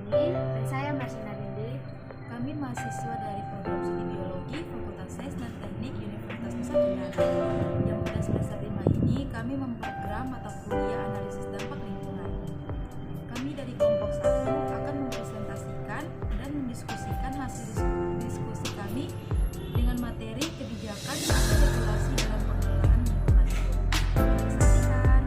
Dan saya Marsina Dindi. Kami mahasiswa dari program studi biologi Fakultas Sains dan Teknik Universitas Nusa Tenggara. Yang pada semester 5 ini kami memprogram mata kuliah analisis dampak lingkungan. Kami dari kelompok 1 akan mempresentasikan dan mendiskusikan hasil diskusi kami dengan materi kebijakan atau regulasi dalam pengelolaan lingkungan hidup. Saksikan.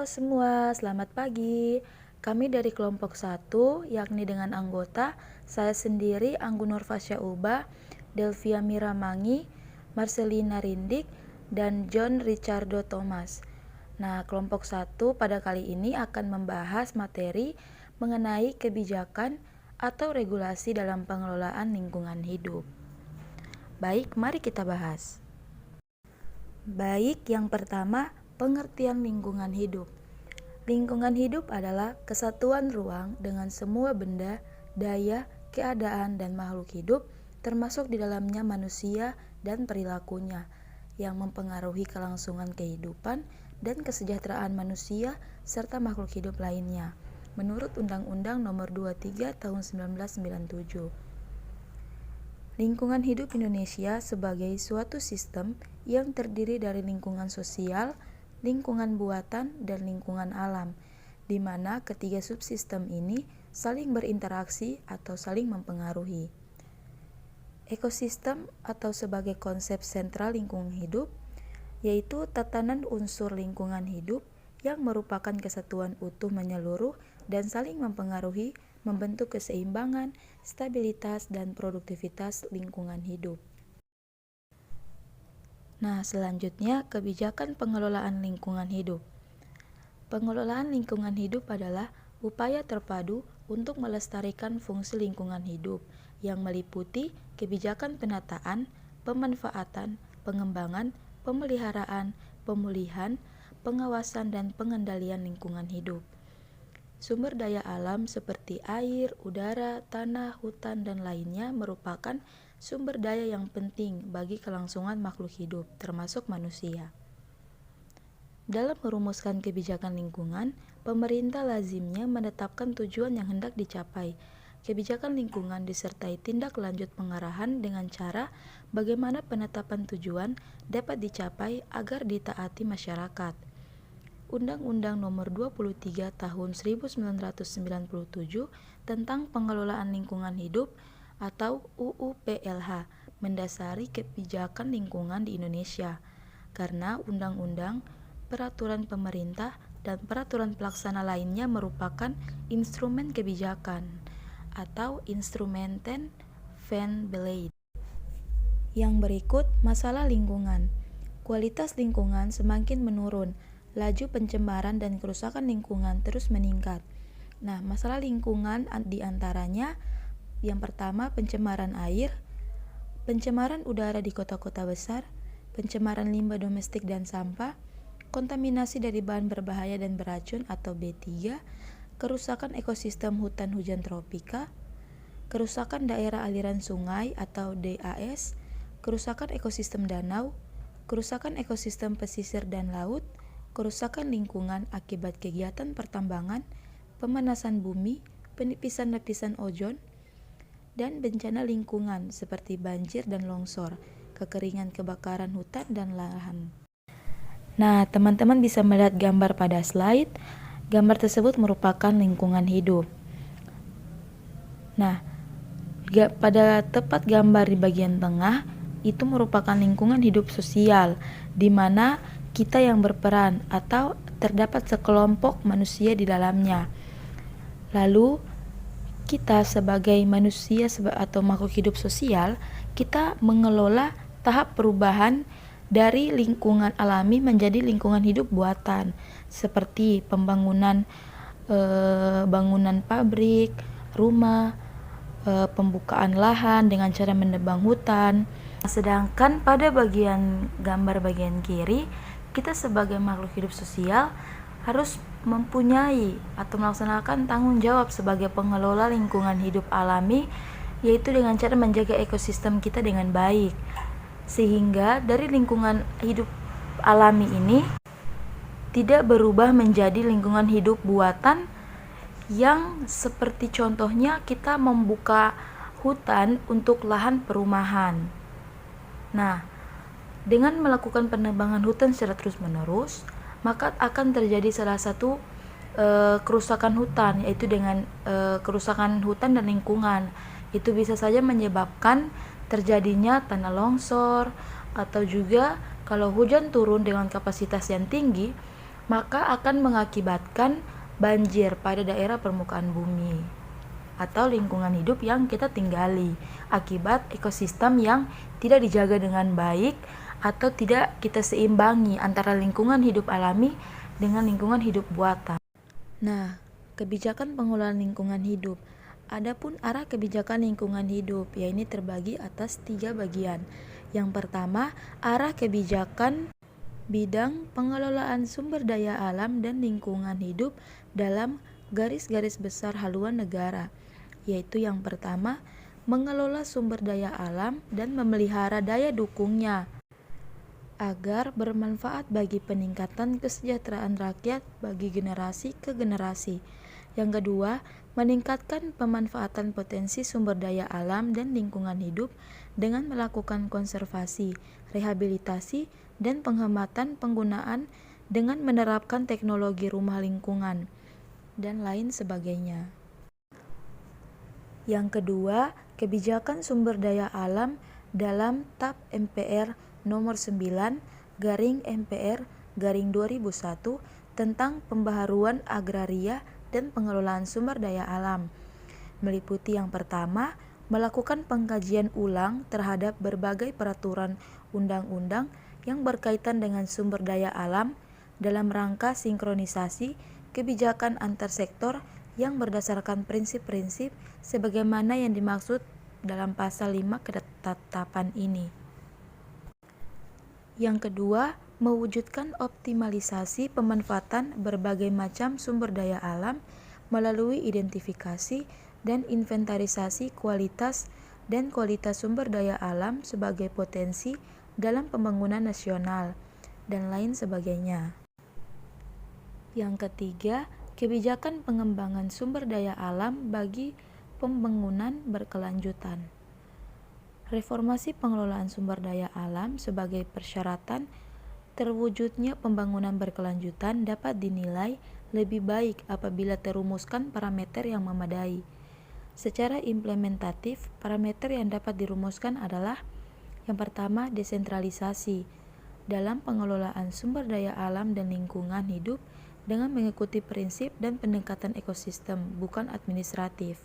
semua, selamat pagi. Kami dari kelompok 1, yakni dengan anggota saya sendiri Anggun Nurfasya Uba, Delvia Miramangi, Marcelina Rindik, dan John Richardo Thomas. Nah, kelompok 1 pada kali ini akan membahas materi mengenai kebijakan atau regulasi dalam pengelolaan lingkungan hidup. Baik, mari kita bahas. Baik, yang pertama, pengertian lingkungan hidup. Lingkungan hidup adalah kesatuan ruang dengan semua benda, daya, keadaan, dan makhluk hidup, termasuk di dalamnya manusia dan perilakunya, yang mempengaruhi kelangsungan kehidupan dan kesejahteraan manusia serta makhluk hidup lainnya, menurut Undang-Undang Nomor 23 Tahun 1997. Lingkungan hidup Indonesia sebagai suatu sistem yang terdiri dari lingkungan sosial, lingkungan buatan, dan lingkungan alam, di mana ketiga subsistem ini saling berinteraksi atau saling mempengaruhi. Ekosistem atau sebagai konsep sentral lingkungan hidup, yaitu tatanan unsur lingkungan hidup yang merupakan kesatuan utuh menyeluruh dan saling mempengaruhi, membentuk keseimbangan, stabilitas, dan produktivitas lingkungan hidup. Nah, selanjutnya kebijakan pengelolaan lingkungan hidup. Pengelolaan lingkungan hidup adalah upaya terpadu untuk melestarikan fungsi lingkungan hidup yang meliputi kebijakan penataan, pemanfaatan, pengembangan, pemeliharaan, pemulihan, pengawasan, dan pengendalian lingkungan hidup. Sumber daya alam seperti air, udara, tanah, hutan, dan lainnya merupakan sumber daya yang penting bagi kelangsungan makhluk hidup, termasuk manusia. Dalam merumuskan kebijakan lingkungan, pemerintah lazimnya menetapkan tujuan yang hendak dicapai. Kebijakan lingkungan disertai tindak lanjut pengarahan dengan cara bagaimana penetapan tujuan dapat dicapai agar ditaati masyarakat. Undang-Undang Nomor 23 Tahun 1997 tentang Pengelolaan Lingkungan Hidup atau UU PLH mendasari kebijakan lingkungan di Indonesia, karena undang-undang, peraturan pemerintah, dan peraturan pelaksana lainnya merupakan instrumen kebijakan atau instrumenten van beleid. Yang berikut, masalah lingkungan. Kualitas lingkungan semakin menurun, laju pencemaran dan kerusakan lingkungan terus meningkat. Nah, masalah lingkungan diantaranya yang pertama pencemaran air, pencemaran udara di kota-kota besar, pencemaran limbah domestik dan sampah, kontaminasi dari bahan berbahaya dan beracun atau B3, kerusakan ekosistem hutan hujan tropika, kerusakan daerah aliran sungai atau DAS, kerusakan ekosistem danau, kerusakan ekosistem pesisir dan laut, kerusakan lingkungan akibat kegiatan pertambangan, pemanasan bumi, penipisan lapisan ozon, dan bencana lingkungan seperti banjir dan longsor, kekeringan kebakaran hutan dan lahan. Nah, teman-teman bisa melihat gambar pada slide. Gambar tersebut merupakan lingkungan hidup. Nah, pada tepat gambar di bagian tengah itu merupakan lingkungan hidup sosial, di mana kita yang berperan atau terdapat sekelompok manusia di dalamnya. Lalu kita sebagai manusia atau makhluk hidup sosial, kita mengelola tahap perubahan dari lingkungan alami menjadi lingkungan hidup buatan, seperti pembangunan bangunan pabrik, rumah, pembukaan lahan dengan cara menebang hutan. Sedangkan pada bagian gambar bagian kiri, kita sebagai makhluk hidup sosial harus mempunyai atau melaksanakan tanggung jawab sebagai pengelola lingkungan hidup alami, yaitu dengan cara menjaga ekosistem kita dengan baik, sehingga dari lingkungan hidup alami ini tidak berubah menjadi lingkungan hidup buatan yang seperti contohnya kita membuka hutan untuk lahan perumahan. Nah, dengan melakukan penebangan hutan secara terus-menerus, maka akan terjadi salah satu kerusakan hutan, yaitu dengan kerusakan hutan dan lingkungan. Itu bisa saja menyebabkan terjadinya tanah longsor, atau juga kalau hujan turun dengan kapasitas yang tinggi, maka akan mengakibatkan banjir pada daerah permukaan bumi atau lingkungan hidup yang kita tinggali akibat ekosistem yang tidak dijaga dengan baik atau tidak kita seimbangi antara lingkungan hidup alami dengan lingkungan hidup buatan. Nah, kebijakan pengelolaan lingkungan hidup. Adapun arah kebijakan lingkungan hidup, yaitu terbagi atas 3 bagian. Yang pertama, arah kebijakan bidang pengelolaan sumber daya alam dan lingkungan hidup dalam garis-garis besar haluan negara, yaitu yang pertama, mengelola sumber daya alam dan memelihara daya dukungnya agar bermanfaat bagi peningkatan kesejahteraan rakyat bagi generasi ke generasi. Yang kedua, meningkatkan pemanfaatan potensi sumber daya alam dan lingkungan hidup dengan melakukan konservasi, rehabilitasi, dan penghematan penggunaan dengan menerapkan teknologi rumah lingkungan, dan lain sebagainya. Yang kedua, kebijakan sumber daya alam dalam TAP MPR nomor 9/MPR/2001 tentang pembaharuan agraria dan pengelolaan sumber daya alam, meliputi yang pertama, melakukan pengkajian ulang terhadap berbagai peraturan undang-undang yang berkaitan dengan sumber daya alam dalam rangka sinkronisasi kebijakan antar sektor yang berdasarkan prinsip-prinsip sebagaimana yang dimaksud dalam pasal 5 ketetapan ini. Yang kedua, mewujudkan optimalisasi pemanfaatan berbagai macam sumber daya alam melalui identifikasi dan inventarisasi kualitas dan kualitas sumber daya alam sebagai potensi dalam pembangunan nasional, dan lain sebagainya. Yang ketiga, kebijakan pengembangan sumber daya alam bagi pembangunan berkelanjutan. Reformasi pengelolaan sumber daya alam sebagai persyaratan terwujudnya pembangunan berkelanjutan dapat dinilai lebih baik apabila terumuskan parameter yang memadai. Secara implementatif, parameter yang dapat dirumuskan adalah yang pertama, desentralisasi dalam pengelolaan sumber daya alam dan lingkungan hidup dengan mengikuti prinsip dan pendekatan ekosistem, bukan administratif.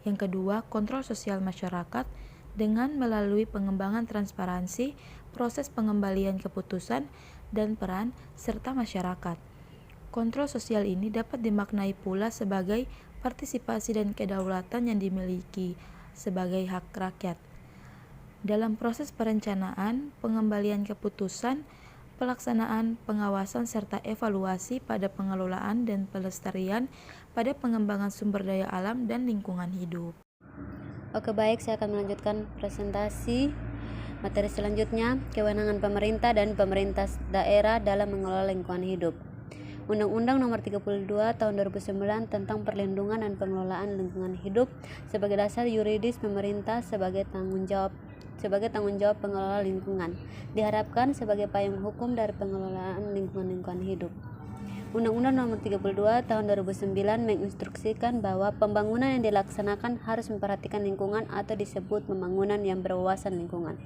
Yang kedua, kontrol sosial masyarakat dengan melalui pengembangan transparansi, proses pengembalian keputusan, dan peran serta masyarakat. Kontrol sosial ini dapat dimaknai pula sebagai partisipasi dan kedaulatan yang dimiliki sebagai hak rakyat. Dalam proses perencanaan, pengembalian keputusan, pelaksanaan, pengawasan, serta evaluasi pada pengelolaan dan pelestarian pada pengembangan sumber daya alam dan lingkungan hidup. Oke, baik, saya akan melanjutkan presentasi materi selanjutnya, kewenangan pemerintah dan pemerintah daerah dalam mengelola lingkungan hidup. Undang-Undang Nomor 32 Tahun 2009 tentang Perlindungan dan Pengelolaan Lingkungan Hidup sebagai dasar yuridis pemerintah sebagai tanggung jawab pengelola lingkungan, diharapkan sebagai payung hukum dari pengelolaan lingkungan hidup. Undang-Undang Nomor 32 Tahun 2009 menginstruksikan bahwa pembangunan yang dilaksanakan harus memperhatikan lingkungan atau disebut pembangunan yang berwawasan lingkungan.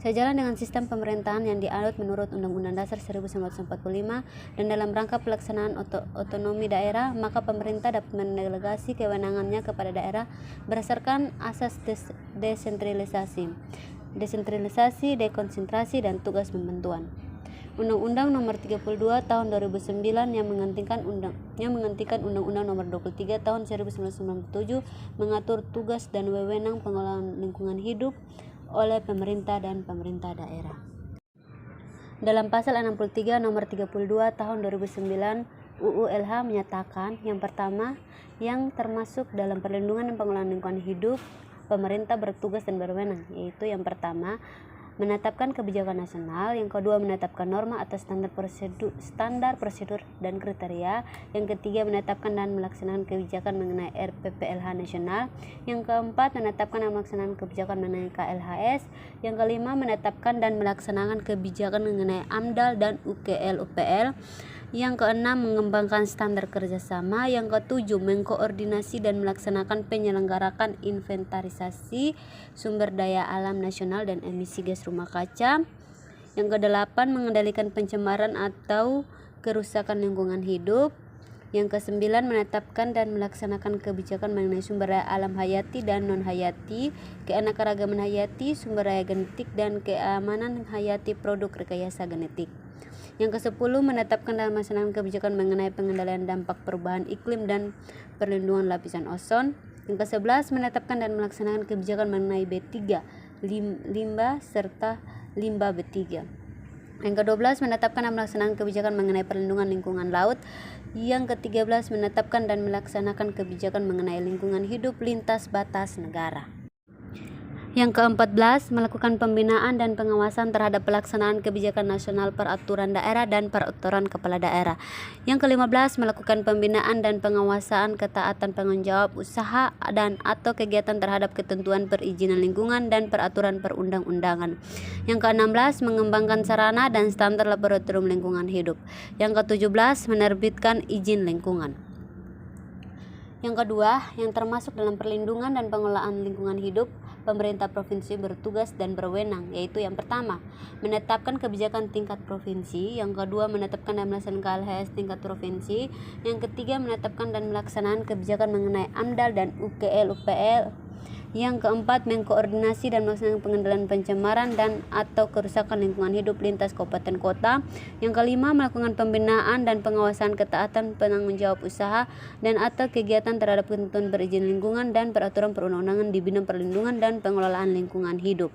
Sejalan dengan sistem pemerintahan yang dianut menurut Undang-Undang Dasar 1945 dan dalam rangka pelaksanaan otonomi daerah, maka pemerintah dapat mendelegasi kewenangannya kepada daerah berdasarkan asas desentralisasi, dekonsentrasi, dan tugas pembentuan. Undang-Undang Nomor 32 Tahun 2009 yang menggantikan Undang-Undang Nomor 23 Tahun 1997 mengatur tugas dan wewenang pengelolaan lingkungan hidup oleh pemerintah dan pemerintah daerah. Dalam pasal 63 Nomor 32 Tahun 2009 UU LH menyatakan yang pertama, yang termasuk dalam perlindungan dan pengelolaan lingkungan hidup, pemerintah bertugas dan berwenang, yaitu yang pertama, menetapkan kebijakan nasional, yang kedua menetapkan norma atau standar prosedur dan kriteria, yang ketiga menetapkan dan melaksanakan kebijakan mengenai RPPLH nasional, yang keempat menetapkan dan melaksanakan kebijakan mengenai KLHS, yang kelima menetapkan dan melaksanakan kebijakan mengenai AMDAL dan UKL-UPL, yang keenam mengembangkan standar kerjasama, yang ketujuh mengkoordinasi dan melaksanakan penyelenggarakan inventarisasi sumber daya alam nasional dan emisi gas rumah kaca, yang kedelapan mengendalikan pencemaran atau kerusakan lingkungan hidup. Yang ke-9, menetapkan dan melaksanakan kebijakan mengenai sumber daya alam hayati dan non-hayati, keanekaragaman hayati, sumber daya genetik, dan keamanan hayati produk rekayasa genetik. Yang ke-10, menetapkan dan melaksanakan kebijakan mengenai pengendalian dampak perubahan iklim dan perlindungan lapisan ozon. Yang ke-11, menetapkan dan melaksanakan kebijakan mengenai B3, limbah serta limbah B3. Yang ke-12, menetapkan dan melaksanakan kebijakan mengenai perlindungan lingkungan laut. Yang ke-13, menetapkan dan melaksanakan kebijakan mengenai lingkungan hidup lintas batas negara. Yang ke-14, melakukan pembinaan dan pengawasan terhadap pelaksanaan kebijakan nasional, peraturan daerah, dan peraturan kepala daerah. Yang ke-15, melakukan pembinaan dan pengawasan ketaatan penanggung jawab usaha dan atau kegiatan terhadap ketentuan perizinan lingkungan dan peraturan perundang-undangan. Yang ke-16, mengembangkan sarana dan standar laboratorium lingkungan hidup. Yang ke-17, menerbitkan izin lingkungan. Yang kedua, yang termasuk dalam perlindungan dan pengelolaan lingkungan hidup, pemerintah provinsi bertugas dan berwenang, yaitu yang pertama, menetapkan kebijakan tingkat provinsi, yang kedua, menetapkan dan melaksanakan KLHS tingkat provinsi, yang ketiga, menetapkan dan melaksanakan kebijakan mengenai AMDAL dan UKL-UPL, yang keempat, mengkoordinasi dan melaksanakan pengendalian pencemaran dan atau kerusakan lingkungan hidup lintas kabupaten kota. Yang kelima, melakukan pembinaan dan pengawasan ketaatan penanggung jawab usaha dan atau kegiatan terhadap ketentuan berizin lingkungan dan peraturan perundang-undangan di bidang perlindungan dan pengelolaan lingkungan hidup.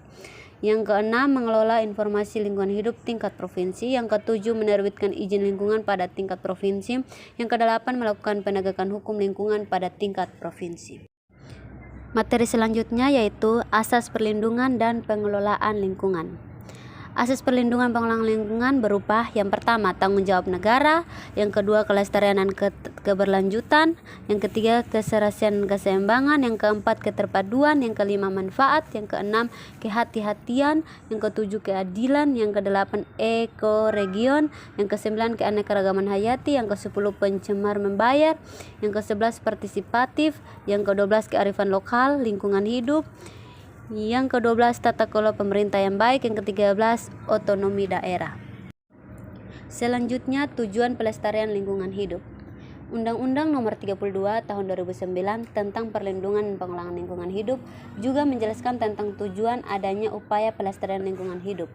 Yang keenam, mengelola informasi lingkungan hidup tingkat provinsi. Yang ketujuh, menerbitkan izin lingkungan pada tingkat provinsi. Yang kedelapan, melakukan penegakan hukum lingkungan pada tingkat provinsi. Materi selanjutnya yaitu asas perlindungan dan pengelolaan lingkungan. Asas perlindungan pengelolaan lingkungan berupa yang pertama, tanggung jawab negara, yang kedua, kelestarian dan keberlanjutan, yang ketiga, keserasian keseimbangan, yang keempat, keterpaduan, yang kelima, manfaat, yang keenam, kehati-hatian, yang ketujuh, keadilan, yang kedelapan, ekoregion, yang kesembilan, keanekaragaman hayati, yang ke-10, pencemar membayar, yang ke-11, partisipatif, yang ke-12, kearifan lokal, lingkungan hidup, yang ke-12, tata kelola pemerintah yang baik, yang ke-13, otonomi daerah. Selanjutnya, tujuan pelestarian lingkungan hidup. Undang-Undang Nomor 32 Tahun 2009 tentang perlindungan dan pengelolaan lingkungan hidup juga menjelaskan tentang tujuan adanya upaya pelestarian lingkungan hidup.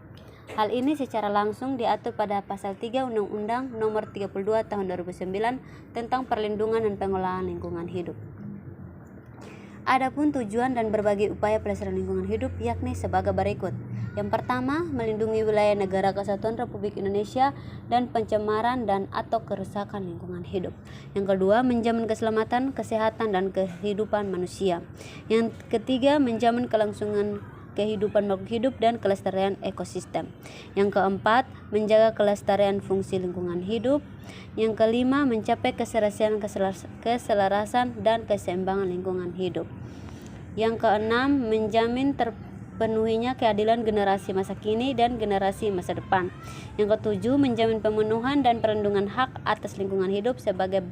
Hal ini secara langsung diatur pada pasal 3 Undang-Undang Nomor 32 Tahun 2009 tentang perlindungan dan pengelolaan lingkungan hidup. Adapun tujuan dan berbagai upaya pelestarian lingkungan hidup yakni sebagai berikut. Yang pertama, melindungi wilayah negara kesatuan Republik Indonesia dan pencemaran dan atau kerusakan lingkungan hidup. Yang kedua, menjamin keselamatan, kesehatan, dan kehidupan manusia. Yang ketiga, menjamin kelangsungan kehidupan makhluk hidup dan kelestarian ekosistem. Yang keempat, menjaga kelestarian fungsi lingkungan hidup. Yang kelima, mencapai keselarasan dan keseimbangan lingkungan hidup. Yang keenam, menjamin terpenuhinya keadilan generasi masa kini dan generasi masa depan. Yang ketujuh, menjamin pemenuhan dan perlindungan hak atas lingkungan hidup sebagai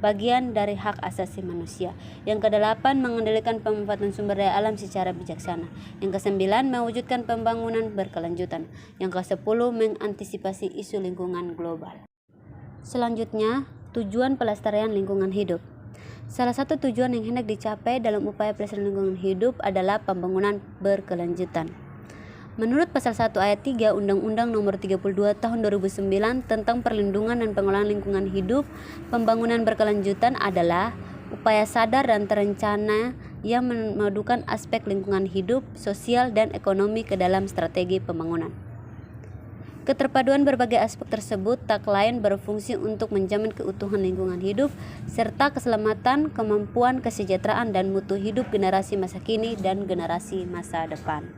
bagian dari hak asasi manusia. Yang kedelapan, mengendalikan pemanfaatan sumber daya alam secara bijaksana. Yang kesembilan, mewujudkan pembangunan berkelanjutan. Yang ke-10, mengantisipasi isu lingkungan global. Selanjutnya, tujuan pelestarian lingkungan hidup. Salah satu tujuan yang hendak dicapai dalam upaya pelestarian lingkungan hidup adalah pembangunan berkelanjutan. Menurut pasal 1 ayat 3 Undang-Undang Nomor 32 Tahun 2009 tentang perlindungan dan pengelolaan lingkungan hidup, pembangunan berkelanjutan adalah upaya sadar dan terencana yang memadukan aspek lingkungan hidup, sosial, dan ekonomi ke dalam strategi pembangunan. Keterpaduan berbagai aspek tersebut tak lain berfungsi untuk menjamin keutuhan lingkungan hidup serta keselamatan, kemampuan, kesejahteraan, dan mutu hidup generasi masa kini dan generasi masa depan.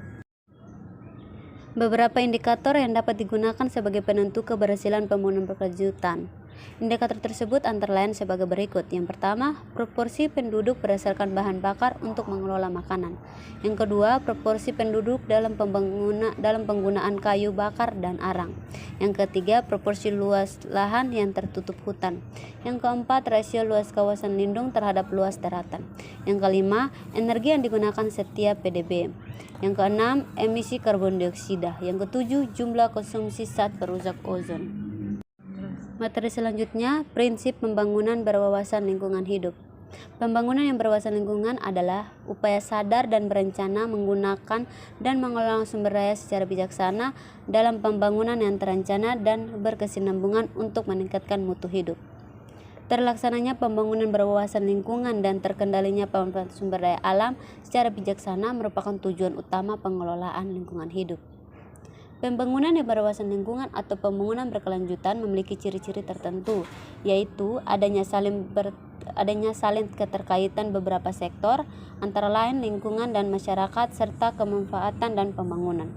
Beberapa indikator yang dapat digunakan sebagai penentu keberhasilan pembangunan berkelanjutan. Indikator tersebut antara lain sebagai berikut. Yang pertama, proporsi penduduk berdasarkan bahan bakar untuk mengelola makanan. Yang kedua, proporsi penduduk dalam penggunaan kayu bakar dan arang. Yang ketiga, proporsi luas lahan yang tertutup hutan. Yang keempat, rasio luas kawasan lindung terhadap luas daratan. Yang kelima, energi yang digunakan setiap PDB. Yang keenam, emisi karbon dioksida. Yang ketujuh, jumlah konsumsi zat perusak ozon. Materi selanjutnya, prinsip pembangunan berwawasan lingkungan hidup. Pembangunan yang berwawasan lingkungan adalah upaya sadar dan berencana menggunakan dan mengelola sumber daya secara bijaksana dalam pembangunan yang terencana dan berkesinambungan untuk meningkatkan mutu hidup. Terlaksananya pembangunan berwawasan lingkungan dan terkendalinya pemanfaatan sumber daya alam secara bijaksana merupakan tujuan utama pengelolaan lingkungan hidup. Pembangunan yang berwawasan lingkungan atau pembangunan berkelanjutan memiliki ciri-ciri tertentu, yaitu adanya saling keterkaitan beberapa sektor, antara lain lingkungan dan masyarakat, serta kemanfaatan dan pembangunan.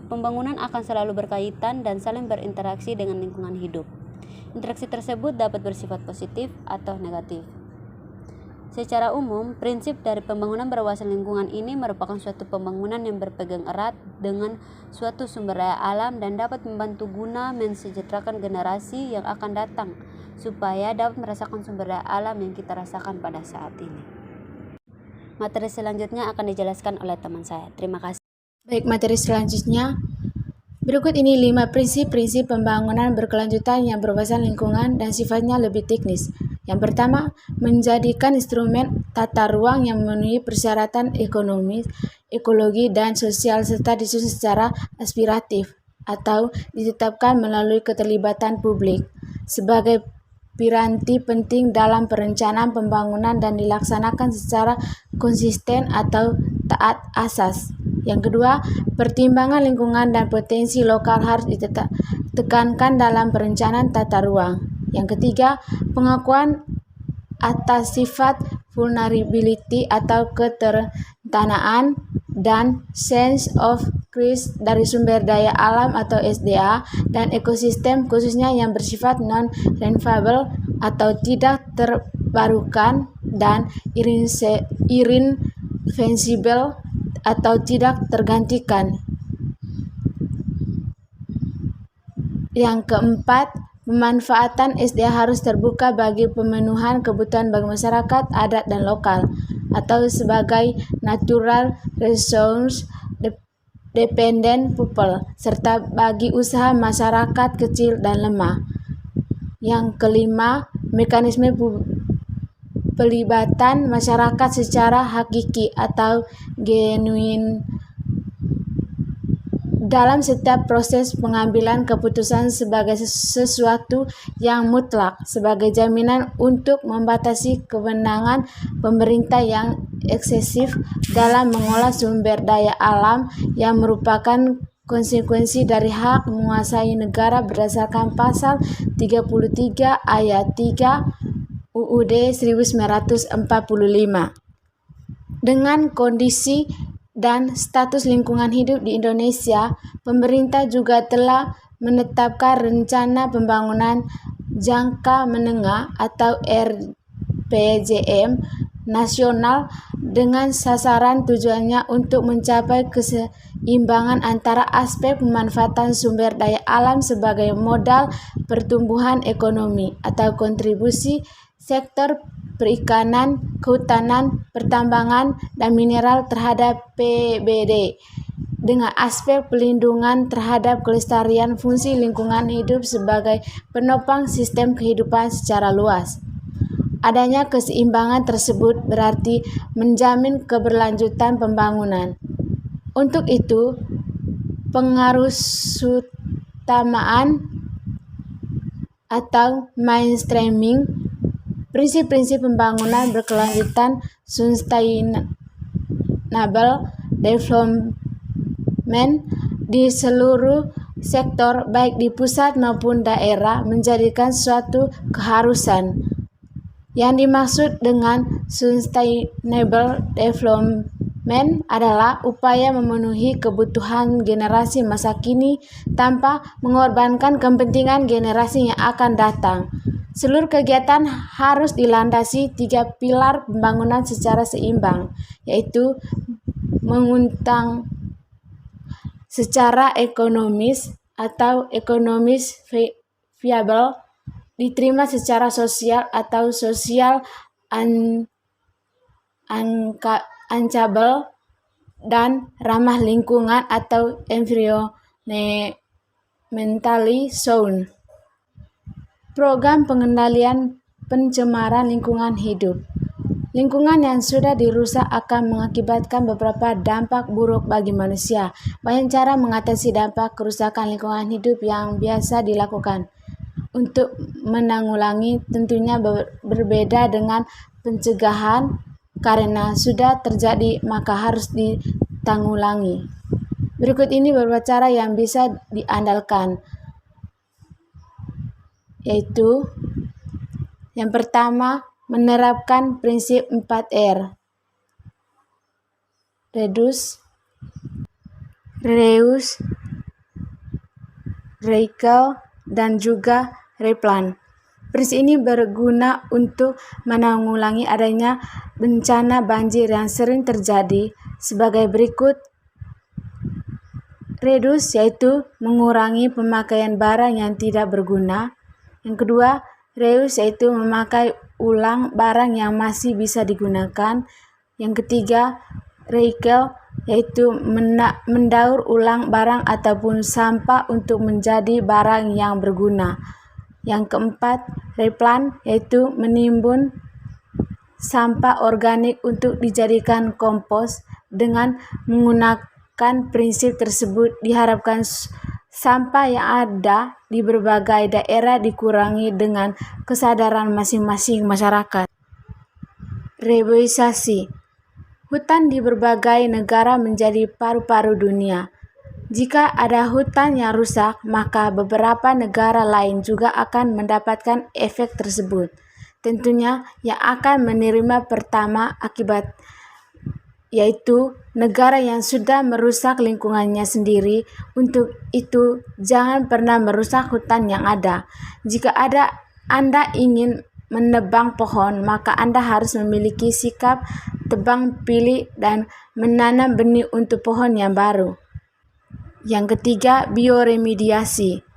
Pembangunan akan selalu berkaitan dan saling berinteraksi dengan lingkungan hidup. Interaksi tersebut dapat bersifat positif atau negatif. Secara umum, prinsip dari pembangunan berwawasan lingkungan ini merupakan suatu pembangunan yang berpegang erat dengan suatu sumber daya alam dan dapat membantu guna mensejahterakan generasi yang akan datang, supaya dapat merasakan sumber daya alam yang kita rasakan pada saat ini. Materi selanjutnya akan dijelaskan oleh teman saya. Terima kasih. Baik, materi selanjutnya. Berikut ini 5 prinsip-prinsip pembangunan berkelanjutan yang berwawasan lingkungan dan sifatnya lebih teknis. Yang pertama, menjadikan instrumen tata ruang yang memenuhi persyaratan ekonomi, ekologi, dan sosial serta disusun secara aspiratif atau ditetapkan melalui keterlibatan publik sebagai piranti penting dalam perencanaan pembangunan dan dilaksanakan secara konsisten atau taat asas. Yang kedua, pertimbangan lingkungan dan potensi lokal harus ditekankan dalam perencanaan tata ruang. Yang ketiga, pengakuan atas sifat vulnerability atau ketertanaan dan sense of risk dari sumber daya alam atau SDA dan ekosistem khususnya yang bersifat non-renewable atau tidak terbarukan dan irreversible atau tidak tergantikan. Yang keempat, pemanfaatan SDA harus terbuka bagi pemenuhan kebutuhan bagi masyarakat adat dan lokal atau sebagai natural resource dependent people serta bagi usaha masyarakat kecil dan lemah. Yang kelima, mekanisme pelibatan masyarakat secara hakiki atau genuine dalam setiap proses pengambilan keputusan sebagai sesuatu yang mutlak sebagai jaminan untuk membatasi kewenangan pemerintah yang eksesif dalam mengolah sumber daya alam yang merupakan konsekuensi dari hak menguasai negara berdasarkan pasal 33 ayat 3 UUD 1945. Dengan kondisi dan status lingkungan hidup di Indonesia, pemerintah juga telah menetapkan rencana pembangunan jangka menengah atau RPJM nasional dengan sasaran tujuannya untuk mencapai keseimbangan antara aspek pemanfaatan sumber daya alam sebagai modal pertumbuhan ekonomi atau kontribusi sektor perikanan, kehutanan, pertambangan, dan mineral terhadap PBD dengan aspek pelindungan terhadap kelestarian fungsi lingkungan hidup sebagai penopang sistem kehidupan secara luas. Adanya keseimbangan tersebut berarti menjamin keberlanjutan pembangunan. Untuk itu, pengharusutamaan atau mainstreaming prinsip-prinsip pembangunan berkelanjutan sustainable development di seluruh sektor baik di pusat maupun daerah menjadikan suatu keharusan. Yang dimaksud dengan sustainable development adalah upaya memenuhi kebutuhan generasi masa kini tanpa mengorbankan kepentingan generasi yang akan datang. Seluruh kegiatan harus dilandasi 3 pilar pembangunan secara seimbang, yaitu menguntang secara ekonomis atau ekonomis viable, diterima secara sosial atau social unchangeable, dan ramah lingkungan atau environmentally sound. Program pengendalian pencemaran lingkungan hidup. Lingkungan yang sudah dirusak akan mengakibatkan beberapa dampak buruk bagi manusia. Banyak cara mengatasi dampak kerusakan lingkungan hidup yang biasa dilakukan. Untuk menanggulangi tentunya berbeda dengan pencegahan, karena sudah terjadi maka harus ditanggulangi. Berikut ini beberapa cara yang bisa diandalkan, yaitu yang pertama, menerapkan prinsip 4R. Reduce, reuse, recycle, dan juga replan. Prinsip ini berguna untuk menanggulangi adanya bencana banjir yang sering terjadi sebagai berikut. Reduce, yaitu mengurangi pemakaian barang yang tidak berguna. Yang kedua, reuse, yaitu memakai ulang barang yang masih bisa digunakan. Yang ketiga, recycle, yaitu mendaur ulang barang ataupun sampah untuk menjadi barang yang berguna. Yang keempat, replan, yaitu menimbun sampah organik untuk dijadikan kompos. Dengan menggunakan prinsip tersebut diharapkan sampah yang ada di berbagai daerah dikurangi dengan kesadaran masing-masing masyarakat. Reboisasi. Hutan di berbagai negara menjadi paru-paru dunia. Jika ada hutan yang rusak, maka beberapa negara lain juga akan mendapatkan efek tersebut. Tentunya yang akan menerima pertama akibat, yaitu negara yang sudah merusak lingkungannya sendiri. Untuk itu, jangan pernah merusak hutan yang ada. Jika Anda ingin menebang pohon, maka Anda harus memiliki sikap tebang pilih dan menanam benih untuk pohon yang baru. Yang ketiga, bioremediasi.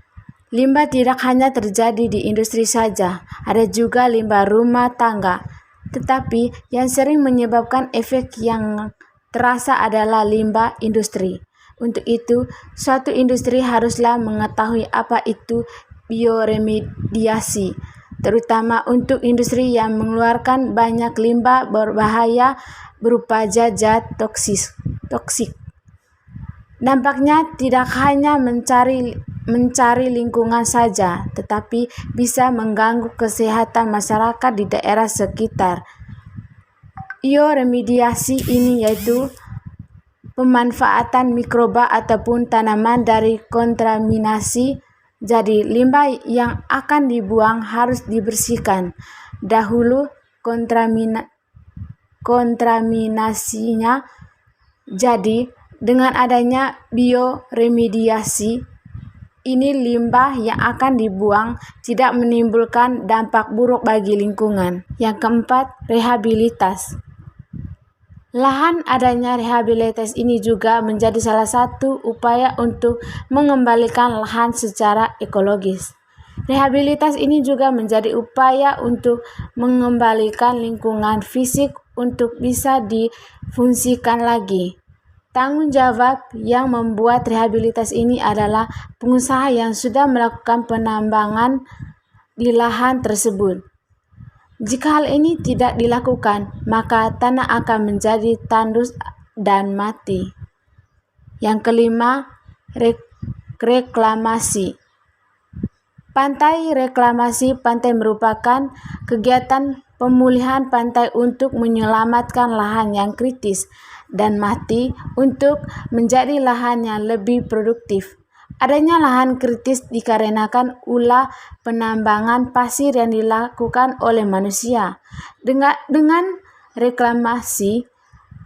Limbah tidak hanya terjadi di industri saja, ada juga limbah rumah tangga. Tetapi yang sering menyebabkan efek yang terasa adalah limbah industri. Untuk itu, suatu industri haruslah mengetahui apa itu bioremediasi, terutama untuk industri yang mengeluarkan banyak limbah berbahaya berupa zat toksik. Dampaknya tidak hanya mencari lingkungan saja, tetapi bisa mengganggu kesehatan masyarakat di daerah sekitar. Bioremediasi ini yaitu pemanfaatan mikroba ataupun tanaman dari kontaminasi. Jadi limbah yang akan dibuang harus dibersihkan dahulu kontaminasinya. Jadi dengan adanya bioremediasi ini, limbah yang akan dibuang tidak menimbulkan dampak buruk bagi lingkungan. Yang keempat, rehabilitas. Adanya rehabilitas ini juga menjadi salah satu upaya untuk mengembalikan lahan secara ekologis. Rehabilitas ini juga menjadi upaya untuk mengembalikan lingkungan fisik untuk bisa difungsikan lagi. Tanggung jawab yang membuat rehabilitas ini adalah pengusaha yang sudah melakukan penambangan di lahan tersebut. Jika hal ini tidak dilakukan, maka tanah akan menjadi tandus dan mati. Yang kelima, reklamasi. Reklamasi pantai merupakan kegiatan pemulihan pantai untuk menyelamatkan lahan yang kritis dan mati untuk menjadi lahan yang lebih produktif. Adanya lahan kritis dikarenakan ulah penambangan pasir yang dilakukan oleh manusia. Dengan reklamasi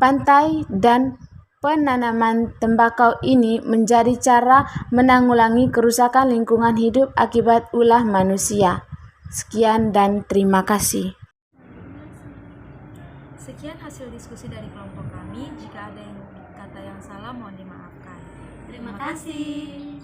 pantai dan penanaman tembakau ini menjadi cara menanggulangi kerusakan lingkungan hidup akibat ulah manusia. Sekian dan terima kasih. Sekian hasil diskusi dari kelompok kami. Jika ada kata yang salah mohon dimaafkan. Terima kasih.